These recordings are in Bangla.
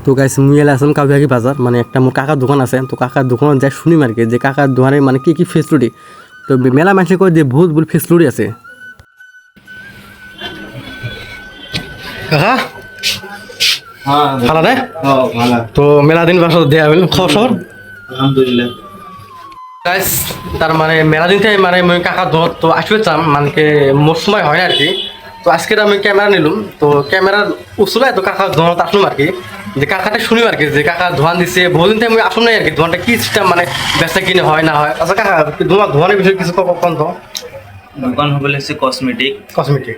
তো গাইস মুই এলে আসলাম কাউয়াকি বাজার, মানে একটা মোর কাকার দোকান আছে। তো কাকার দোকান যাই শুনি আর কি যে কাকার দোকানে মানে কি কি ফেসিলিটি। তো মেলা মানুষে কয় যে বহুত বহুত ফেসিলিটি আছে। কাকা ভালো রে? ভালো। তো মেলা দিন বাসা দেয়া হইল খবর আলহামদুলিল্লাহ। গাইস তার মানে মেলা দিন থেকে মানে মই কাকার দোকান তো আসবে চাম মানে মোর সময় হয় না আর কি। তো আজকে আমি ক্যামেরা নিলাম, তো ক্যামেরার উসলে তো কাকার দোকান আসলাম আর কি, যে কাকাটা শুনি আর কি যে কাকা ধোয়ান দিছে। বহুদিন থেকে আমি আসলাম নাই আর কি, ধোয়ানটা কি সিস্টেম মানে বেচা কিনে হয় না হয়। আচ্ছা কাকা তোমার ধোয়ানের বিষয়ে কিছু কোন তো দোকান হবে হচ্ছে কসমেটিক, কসমেটিক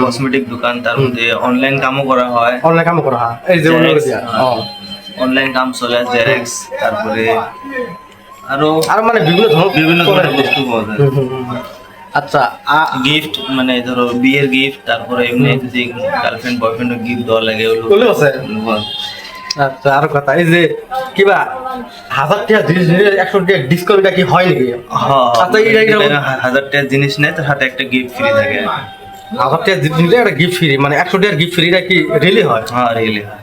কসমেটিক দোকান। তার মধ্যে অনলাইন কামও করা হয়, অনলাইন কাম করা হয়, এই যে অনলাইন কাম চলে, জেরক্স, তারপরে আরো আর মানে বিভিন্ন ধরনের বস্তু পাওয়া যায়। আচ্ছা গিফট মানে ধরো বিয়ের গিফট, তারপরে এমনি যদি গার্লফ্রেন্ড বয়ফ্রেন্ড গিফট দেওয়া লাগে ওগুলো আছে। আচ্ছা আরো কথা, এই যে কিবা 1000 টাকা জিনিস নিলে 100 টাকা ডিসকাউন্টটা কি হয় নাকি? আচ্ছা এই 1000 টাকার জিনিস নেয় তার হাতে একটা গিফট ফ্রি থাকে। 1000 টাকা জিনিস নিলে একটা গিফট ফ্রি, মানে 100 টাকার গিফট ফ্রিটা কি রিয়েলি হয়? হ্যাঁ রিয়েলি হয়।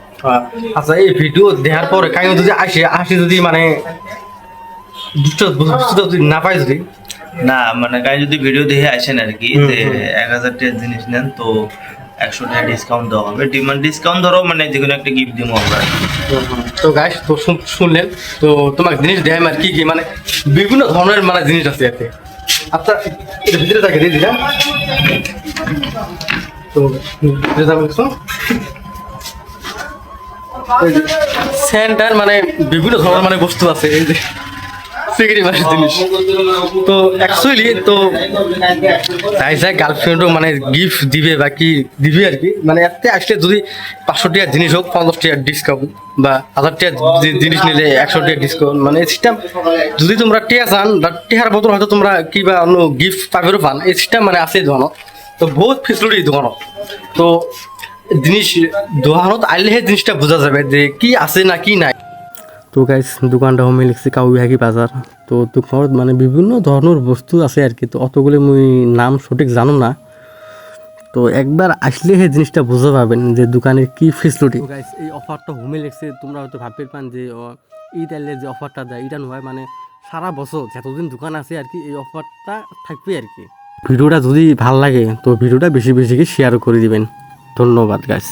আচ্ছা এই ভিডিও দেখার পরে কাইও যদি আসে যদি মানে বুঝতে যদি না পাই যদি না মানে গাই যদি ভিডিও দেখে আসেন আর কি, যে 1000 টাকার জিনিস নেন তো 100 টাকা ডিসকাউন্ট দেওয়া হবে। ডিমান্ড ডিসকাউন্ট ধরো মানে যে কোনো একটা গিফট দিব আমরা। তো গাইস তো শুনলেন তো তোমাকে জিনিস দেয় আর কি কি মানে বিভিন্ন ধরনের মানে জিনিস আছে এতে। আচ্ছা এটা ভিতরে থাকে দিয়ে দিলাম তো ভিতরে যাবেন কিছু সেন্টার মানে বিভিন্ন ধরনের মানে বস্তু আছে, এই যে সিগারেট মাসের জিনিস। তো অ্যাকচুয়ালি তো যাই গার্লফ্রেন্ডও মানে গিফট দিবে বা কি দিবে আর কি, মানে এতে আসলে যদি 500 টাকার জিনিস হোক 50 টাকার ডিসকাউন্ট, বা 1000 টাকার জিনিস নিলে 100 টাকার ডিসকাউন্ট, মানে এই সিস্টেম যদি তোমরা টিয়া চান বা টিয়ার বদল হয়তো তোমরা কি বা অন্য গিফট পাবেরও পান, এই সিস্টেম মানে আছে দোকানত। তো বহুত ফেসিলিটি দোকানত। তো জিনিস দোকানত আইলেহে জিনিসটা বোঝা যাবে যে কি আছে না কি নাই। তো গাইস দোকানটা হোমে লিখছি কাউয়াকি বাজার। তো দোকানত মানে বিভিন্ন ধরনের বস্তু আছে আর কি, তো অতগুলো মুই নাম সঠিক জানো না। তো একবার আসলে সেই জিনিসটা বুঝতে পারবেন যে দোকানের কি ফেসিলিটি। গাইস এই অফারটা হোমে লিখছে, তোমরা হয়তো ভাবতে পারেন যে ঈদ আইলে যে অফারটা দেয় এটা নয়, মানে সারা বছর যতদিন দোকান আছে আর কি এই অফারটা থাকবে আর কি। ভিডিওটা যদি ভালো লাগে তো ভিডিওটা বেশি বেশি শেয়ার করে দিবেন। ধন্যবাদ গাইস।